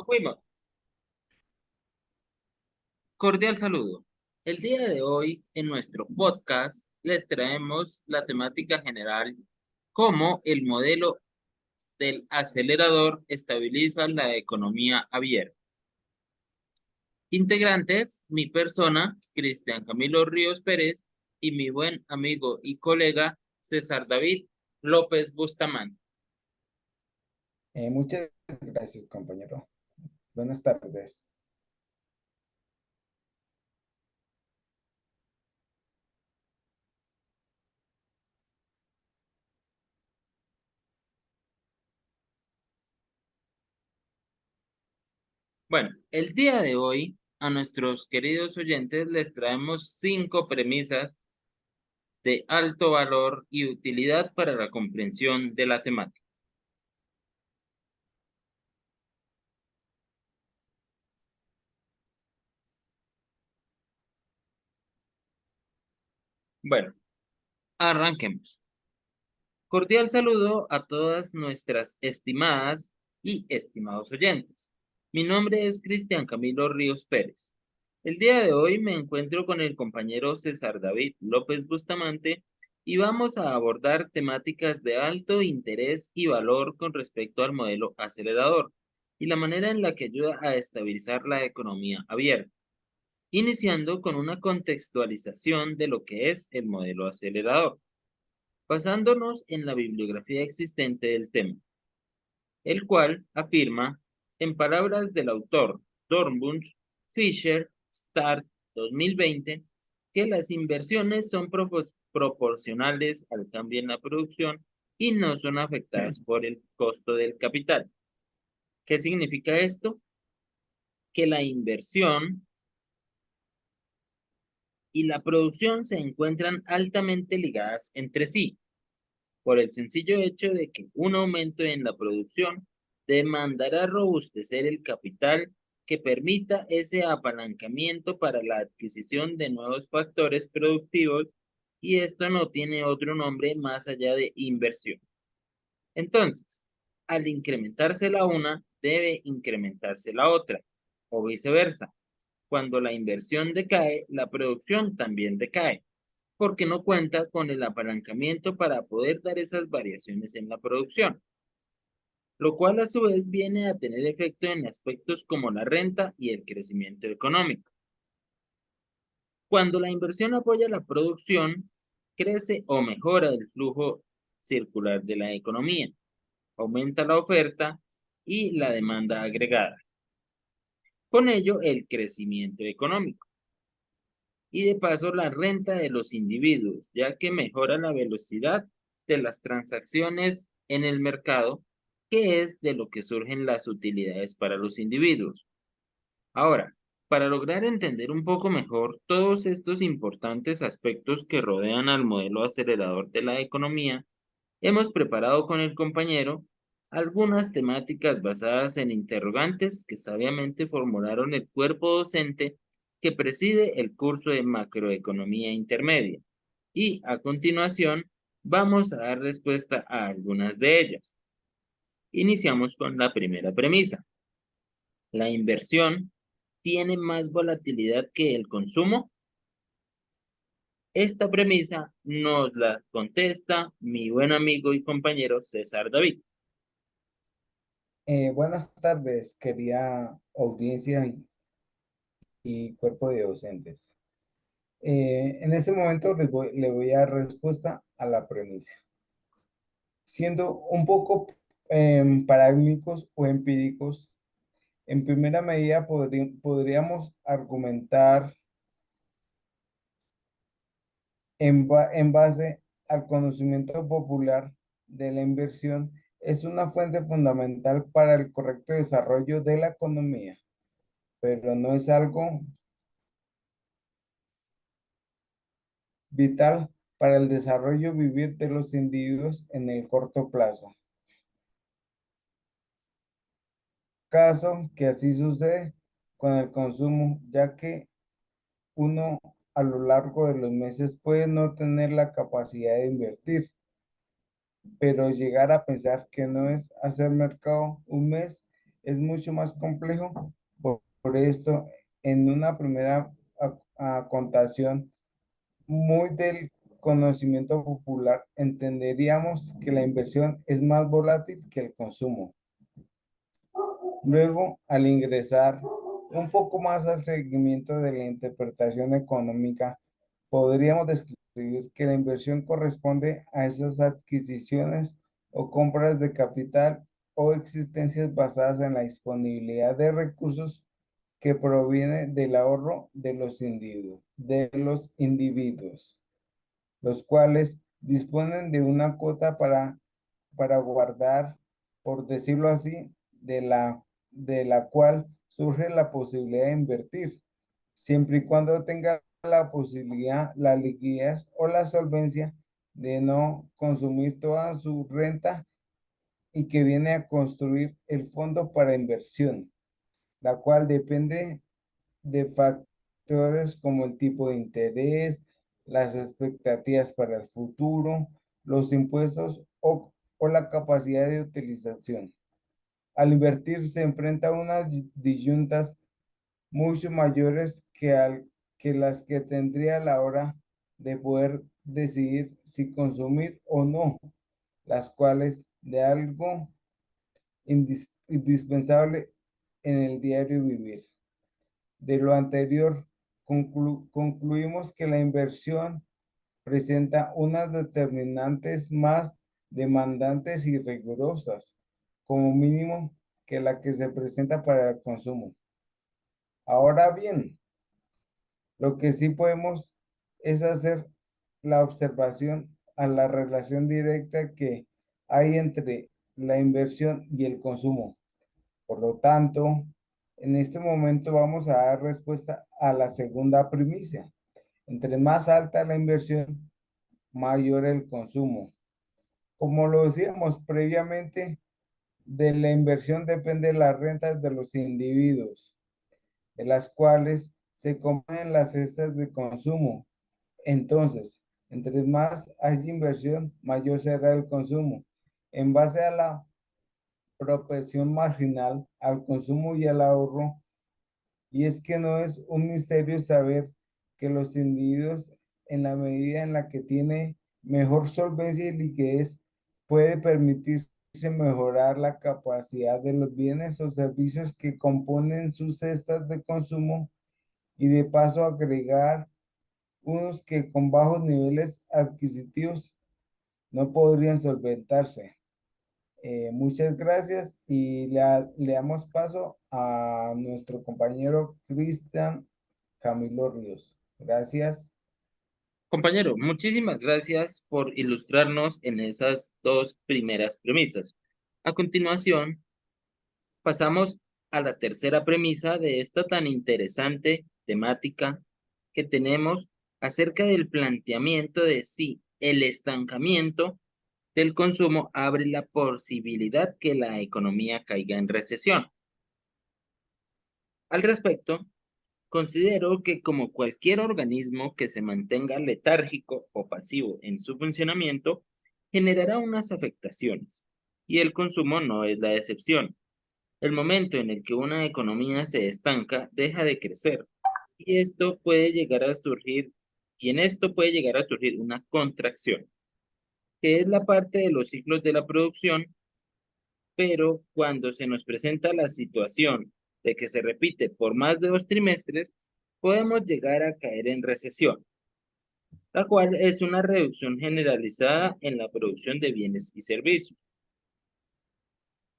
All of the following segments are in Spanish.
Fuimos. Cordial saludo. El día de hoy, en nuestro podcast, les traemos la temática general, cómo el modelo del acelerador estabiliza la economía abierta. Integrantes, mi persona, Cristian Camilo Ríos Pérez, y mi buen amigo y colega, César David López Bustamante. Muchas gracias, compañero. Buenas tardes. Bueno, el día de hoy, a nuestros queridos oyentes les traemos 5 premisas de alto valor y utilidad para la comprensión de la temática. Bueno, arranquemos. Cordial saludo a todas nuestras estimadas y estimados oyentes. Mi nombre es Cristian Camilo Ríos Pérez. El día de hoy me encuentro con el compañero César David López Bustamante y vamos a abordar temáticas de alto interés y valor con respecto al modelo acelerador y la manera en la que ayuda a estabilizar la economía abierta, iniciando con una contextualización de lo que es el modelo acelerador, basándonos en la bibliografía existente del tema, el cual afirma, en palabras del autor Dornbusch, Fisher, Start 2020, que las inversiones son proporcionales al cambio en la producción y no son afectadas por el costo del capital. ¿Qué significa esto? Que la inversión y la producción se encuentran altamente ligadas entre sí, por el sencillo hecho de que un aumento en la producción demandará robustecer el capital que permita ese apalancamiento para la adquisición de nuevos factores productivos, y esto no tiene otro nombre más allá de inversión. Entonces, al incrementarse la una, debe incrementarse la otra, o viceversa. Cuando la inversión decae, la producción también decae, porque no cuenta con el apalancamiento para poder dar esas variaciones en la producción, lo cual a su vez viene a tener efecto en aspectos como la renta y el crecimiento económico. Cuando la inversión apoya la producción, crece o mejora el flujo circular de la economía, aumenta la oferta y la demanda agregada. Con ello, el crecimiento económico. Y de paso la renta de los individuos, ya que mejora la velocidad de las transacciones en el mercado, que es de lo que surgen las utilidades para los individuos. Ahora, para lograr entender un poco mejor todos estos importantes aspectos que rodean al modelo acelerador de la economía, hemos preparado con el compañero algunas temáticas basadas en interrogantes que sabiamente formularon el cuerpo docente que preside el curso de macroeconomía intermedia. Y a continuación vamos a dar respuesta a algunas de ellas. Iniciamos con la primera premisa. ¿La inversión tiene más volatilidad que el consumo? Esta premisa nos la contesta mi buen amigo y compañero César David. Buenas tardes, querida audiencia y cuerpo de docentes. En este momento le voy a dar respuesta a la premisa. Siendo un poco paradigmáticos o empíricos, en primera medida podríamos argumentar en base al conocimiento popular de la inversión es una fuente fundamental para el correcto desarrollo de la economía, pero no es algo vital para el desarrollo vivir de los individuos en el corto plazo. Caso que así sucede con el consumo, ya que uno a lo largo de los meses puede no tener la capacidad de invertir, pero llegar a pensar que no es hacer mercado un mes es mucho más complejo. Por esto, en una primera contación muy del conocimiento popular, entenderíamos que la inversión es más volátil que el consumo. Luego, al ingresar un poco más al seguimiento de la interpretación económica, podríamos describir que la inversión corresponde a esas adquisiciones o compras de capital o existencias basadas en la disponibilidad de recursos que proviene del ahorro de los individuos, los cuales disponen de una cuota para guardar, por decirlo así, de la cual surge la posibilidad de invertir, siempre y cuando tenga la posibilidad, la liquidez o la solvencia de no consumir toda su renta y que viene a construir el fondo para inversión, la cual depende de factores como el tipo de interés, las expectativas para el futuro, los impuestos o la capacidad de utilización. Al invertir se enfrenta a unas disyuntas mucho mayores que las que tendría a la hora de poder decidir si consumir o no, las cuales de algo indispensable en el diario vivir. De lo anterior, concluimos que la inversión presenta unas determinantes más demandantes y rigurosas, como mínimo, que la que se presenta para el consumo. Ahora bien, lo que sí podemos es hacer la observación a la relación directa que hay entre la inversión y el consumo. Por lo tanto, en este momento vamos a dar respuesta a la segunda primicia. Entre más alta la inversión, mayor el consumo. Como lo decíamos previamente, de la inversión dependen las rentas de los individuos, de las cuales se componen las cestas de consumo. Entonces, entre más hay inversión, mayor será el consumo. En base a la propensión marginal al consumo y al ahorro, y es que no es un misterio saber que los individuos, en la medida en la que tiene mejor solvencia y liquidez, puede permitirse mejorar la capacidad de los bienes o servicios que componen sus cestas de consumo y de paso agregar unos que con bajos niveles adquisitivos no podrían solventarse. Muchas gracias y le damos paso a nuestro compañero Cristian Camilo Ríos. Gracias. Compañero, muchísimas gracias por ilustrarnos en esas dos primeras premisas. A continuación, pasamos a la tercera premisa de esta tan interesante temática que tenemos acerca del planteamiento de si el estancamiento del consumo abre la posibilidad que la economía caiga en recesión. Al respecto, considero que como cualquier organismo que se mantenga letárgico o pasivo en su funcionamiento, generará unas afectaciones, y el consumo no es la excepción. El momento en el que una economía se estanca, deja de crecer, y esto puede llegar a surgir, y en esto puede llegar a surgir una contracción, que es la parte de los ciclos de la producción, pero cuando se nos presenta la situación de que se repite por más de 2 trimestres, podemos llegar a caer en recesión, la cual es una reducción generalizada en la producción de bienes y servicios.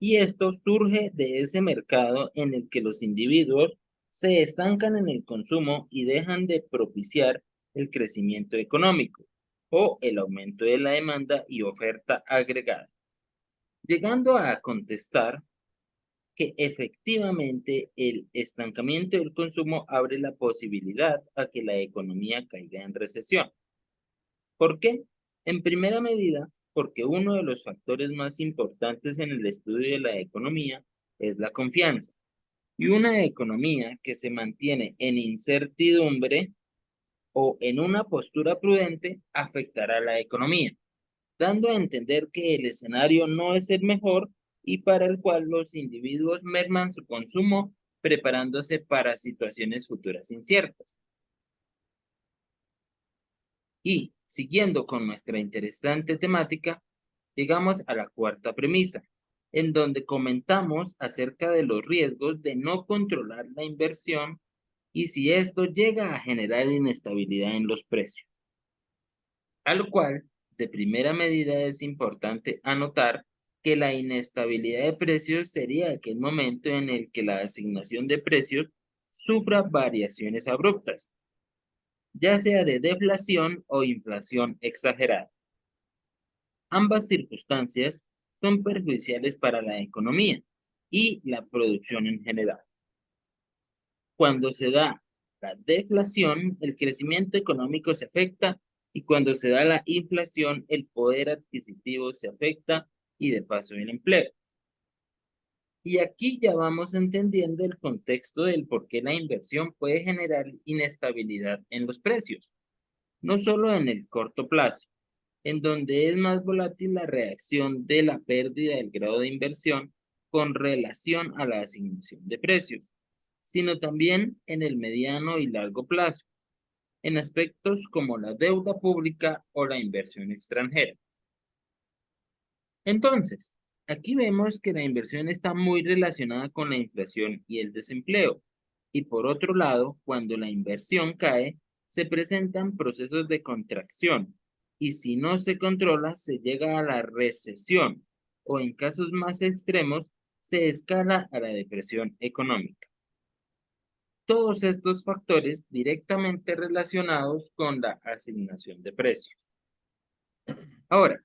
Y esto surge de ese mercado en el que los individuos se estancan en el consumo y dejan de propiciar el crecimiento económico o el aumento de la demanda y oferta agregada, llegando a contestar que efectivamente el estancamiento del consumo abre la posibilidad a que la economía caiga en recesión. ¿Por qué? En primera medida, porque uno de los factores más importantes en el estudio de la economía es la confianza. Y una economía que se mantiene en incertidumbre o en una postura prudente afectará a la economía, dando a entender que el escenario no es el mejor, y para el cual los individuos merman su consumo preparándose para situaciones futuras inciertas. Y, siguiendo con nuestra interesante temática, llegamos a la cuarta premisa, en donde comentamos acerca de los riesgos de no controlar la inversión y si esto llega a generar inestabilidad en los precios. A lo cual, de primera medida es importante anotar que la inestabilidad de precios sería aquel momento en el que la asignación de precios sufra variaciones abruptas, ya sea de deflación o inflación exagerada. Ambas circunstancias son perjudiciales para la economía y la producción en general. Cuando se da la deflación, el crecimiento económico se afecta y cuando se da la inflación, el poder adquisitivo se afecta y de paso el empleo. Y aquí ya vamos entendiendo el contexto del por qué la inversión puede generar inestabilidad en los precios, no solo en el corto plazo, en donde es más volátil la reacción de la pérdida del grado de inversión con relación a la asignación de precios, sino también en el mediano y largo plazo, en aspectos como la deuda pública o la inversión extranjera. Entonces, aquí vemos que la inversión está muy relacionada con la inflación y el desempleo. Y por otro lado, cuando la inversión cae, se presentan procesos de contracción. Y si no se controla, se llega a la recesión o en casos más extremos, se escala a la depresión económica. Todos estos factores directamente relacionados con la asignación de precios. Ahora,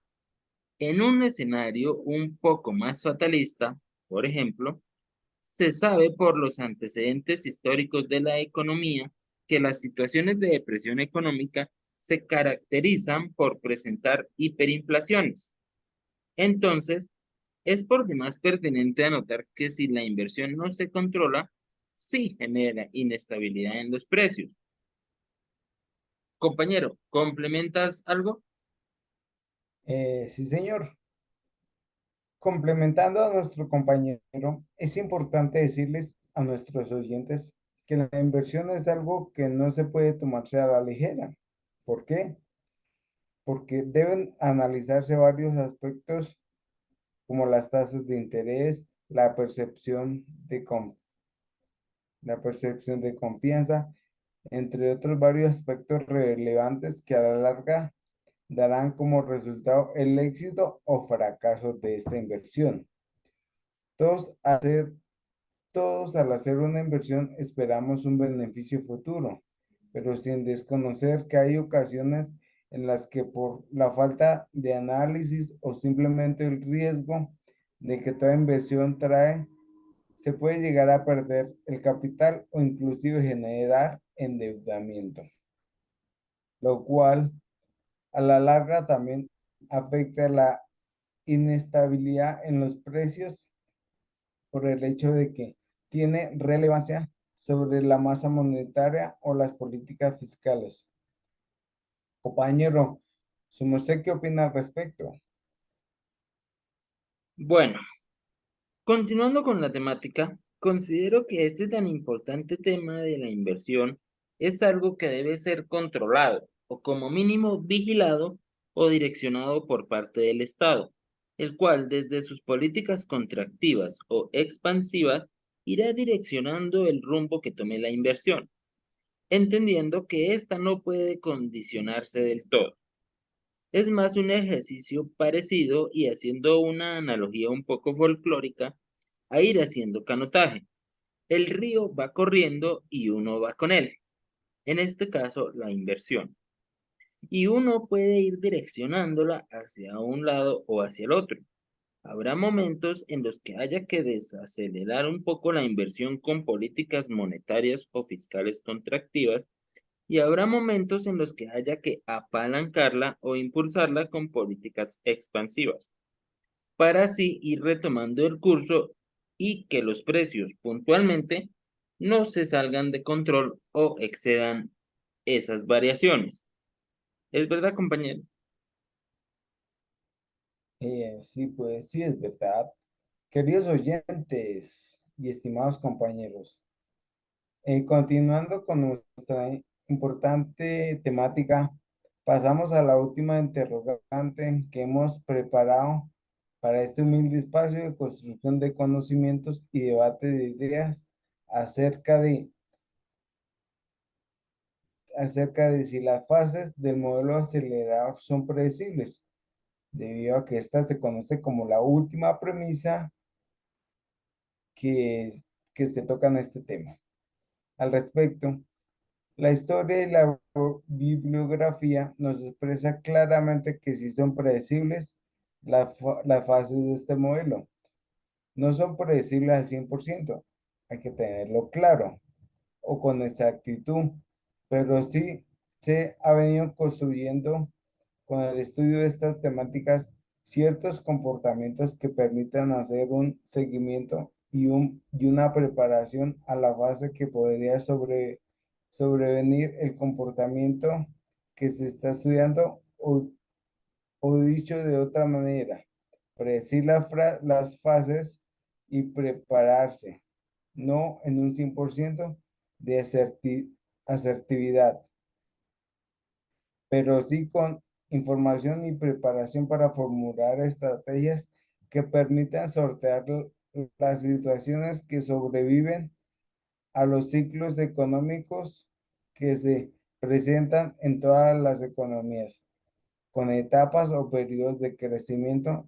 en un escenario un poco más fatalista, por ejemplo, se sabe por los antecedentes históricos de la economía que las situaciones de depresión económica se caracterizan por presentar hiperinflaciones. Entonces, es por demás pertinente anotar que si la inversión no se controla, sí genera inestabilidad en los precios. Compañero, ¿complementas algo? Sí, señor. Complementando a nuestro compañero, es importante decirles a nuestros oyentes que la inversión es algo que no se puede tomarse a la ligera. ¿Por qué? Porque deben analizarse varios aspectos como las tasas de interés, la percepción de confianza, entre otros varios aspectos relevantes que a la larga darán como resultado el éxito o fracaso de esta inversión. Todos, hacer, todos al hacer una inversión esperamos un beneficio futuro, pero sin desconocer que hay ocasiones en las que por la falta de análisis o simplemente el riesgo de que toda inversión trae, se puede llegar a perder el capital o inclusive generar endeudamiento, lo cual a la larga también afecta la inestabilidad en los precios por el hecho de que tiene relevancia sobre la masa monetaria o las políticas fiscales. Compañero, ¿su merced qué opina al respecto? Bueno, continuando con la temática, considero que este tan importante tema de la inversión es algo que debe ser controlado o como mínimo vigilado o direccionado por parte del Estado, el cual desde sus políticas contractivas o expansivas irá direccionando el rumbo que tome la inversión, entendiendo que ésta no puede condicionarse del todo. Es más un ejercicio parecido y haciendo una analogía un poco folclórica a ir haciendo canotaje. El río va corriendo y uno va con él. En este caso, la inversión. Y uno puede ir direccionándola hacia un lado o hacia el otro. Habrá momentos en los que haya que desacelerar un poco la inversión con políticas monetarias o fiscales contractivas y habrá momentos en los que haya que apalancarla o impulsarla con políticas expansivas, para así ir retomando el curso y que los precios puntualmente no se salgan de control o excedan esas variaciones. ¿Es verdad, compañero? Sí, pues sí, es verdad. Queridos oyentes y estimados compañeros, continuando con nuestra importante temática, pasamos a la última interrogante que hemos preparado para este humilde espacio de construcción de conocimientos y debate de ideas acerca de, acerca de si las fases del modelo acelerador son predecibles, debido a que esta se conoce como la última premisa que, que se toca en este tema. Al respecto, la historia y la bibliografía nos expresa claramente que sí son predecibles las fases de este modelo. No son predecibles al 100%, hay que tenerlo claro o con exactitud, pero sí se ha venido construyendo con el estudio de estas temáticas ciertos comportamientos que permitan hacer un seguimiento y una preparación a la fase que podría sobrevenir el comportamiento que se está estudiando o dicho de otra manera, predecir las fases y prepararse, no en un 100% de asertividad, pero sí con información y preparación para formular estrategias que permitan sortear las situaciones que sobreviven a los ciclos económicos que se presentan en todas las economías, con etapas o periodos de crecimiento,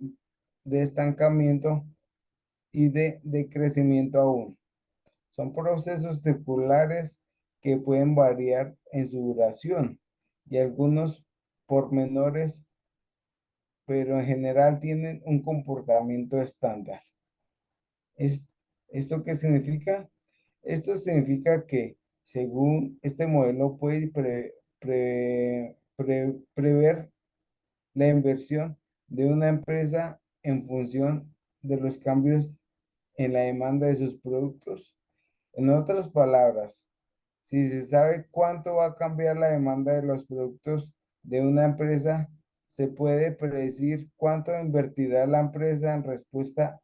de estancamiento y de crecimiento aún. Son procesos circulares que pueden variar en su duración y algunos pormenores, pero en general tienen un comportamiento estándar. ¿Es- ¿Esto qué significa? Esto significa que según este modelo puede prever la inversión de una empresa en función de los cambios en la demanda de sus productos. En otras palabras, si se sabe cuánto va a cambiar la demanda de los productos de una empresa, se puede predecir cuánto invertirá la empresa en respuesta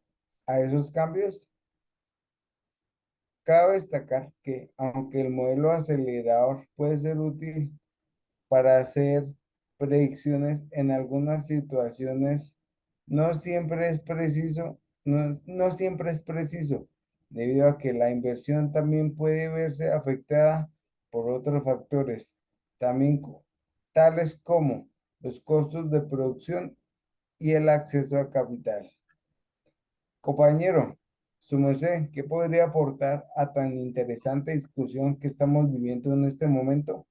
a esos cambios. Cabe destacar que, aunque el modelo acelerador puede ser útil para hacer predicciones en algunas situaciones, no siempre es preciso, no siempre es preciso, debido a que la inversión también puede verse afectada por otros factores, también tales como los costos de producción y el acceso a capital. Compañero, su merced, ¿qué podría aportar a tan interesante discusión que estamos viviendo en este momento?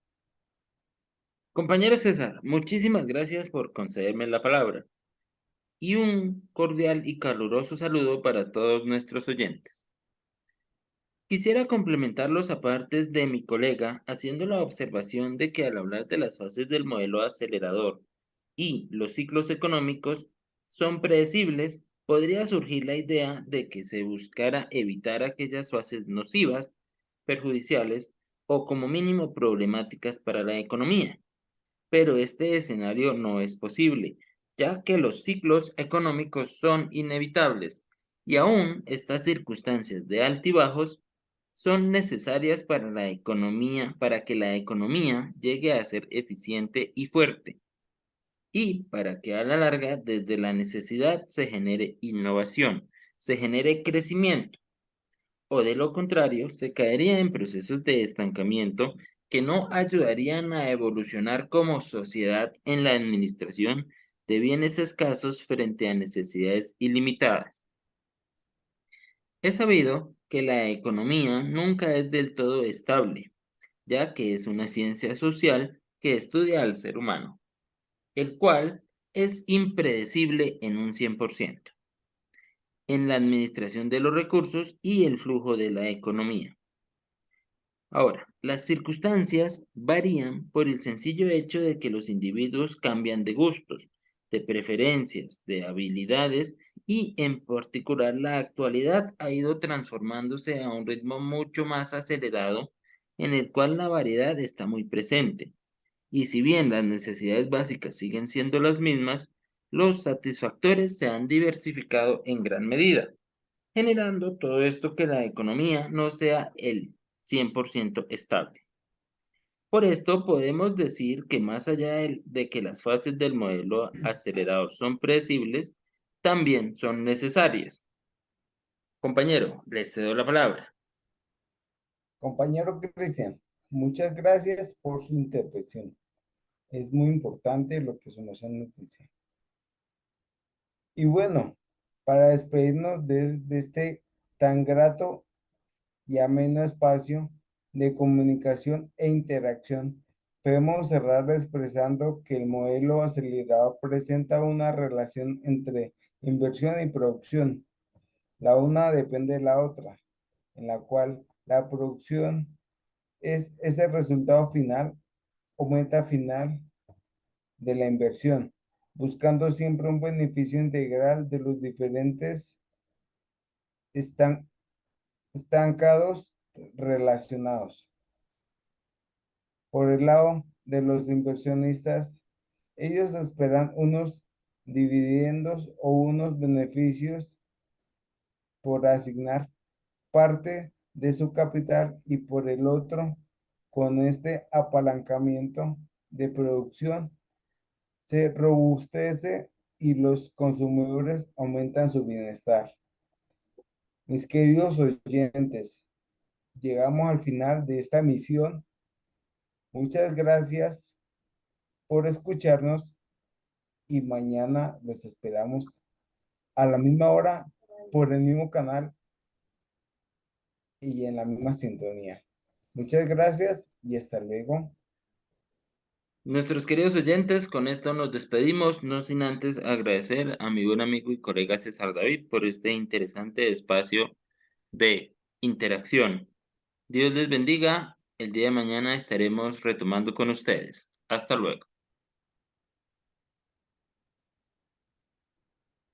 Compañero César, muchísimas gracias por concederme la palabra y un cordial y caluroso saludo para todos nuestros oyentes. Quisiera complementar los apartes de mi colega haciendo la observación de que al hablar de las fases del modelo acelerador y los ciclos económicos son predecibles, podría surgir la idea de que se buscara evitar aquellas fases nocivas, perjudiciales o como mínimo problemáticas para la economía. Pero este escenario no es posible, ya que los ciclos económicos son inevitables y aún estas circunstancias de altibajos son necesarias para la economía, para que la economía llegue a ser eficiente y fuerte, y para que a la larga desde la necesidad se genere innovación, se genere crecimiento o de lo contrario, se caería en procesos de estancamiento que no ayudarían a evolucionar como sociedad en la administración de bienes escasos frente a necesidades ilimitadas. Es sabido que la economía nunca es del todo estable, ya que es una ciencia social que estudia al ser humano, el cual es impredecible en un 100% en la administración de los recursos y el flujo de la economía. Ahora, las circunstancias varían por el sencillo hecho de que los individuos cambian de gustos, de preferencias, de habilidades y en particular la actualidad ha ido transformándose a un ritmo mucho más acelerado en el cual la variedad está muy presente. Y si bien las necesidades básicas siguen siendo las mismas, los satisfactores se han diversificado en gran medida. generando todo esto que la economía no sea el 100% estable. Por esto podemos decir que más allá de que las fases del modelo acelerador son predecibles, también son necesarias. Compañero, le cedo la palabra. Compañero Cristian, muchas gracias por su intervención. Es muy importante lo que son esa noticia. Y bueno, para despedirnos de este tan grato y ameno espacio de comunicación e interacción, podemos cerrar expresando que el modelo acelerado presenta una relación entre inversión y producción. La una depende de la otra, en la cual la producción es ese resultado final o meta final de la inversión, buscando siempre un beneficio integral de los diferentes estan- estancados relacionados. Por el lado de los inversionistas, ellos esperan unos dividendos o unos beneficios por asignar parte de su capital y por el otro, con este apalancamiento de producción, se robustece y los consumidores aumentan su bienestar. Mis queridos oyentes, llegamos al final de esta misión. Muchas gracias por escucharnos y mañana los esperamos a la misma hora por el mismo canal y en la misma sintonía. Muchas gracias y hasta luego. Nuestros queridos oyentes, con esto nos despedimos, no sin antes agradecer a mi buen amigo y colega César David por este interesante espacio de interacción. Dios les bendiga. El día de mañana estaremos retomando con ustedes. Hasta luego.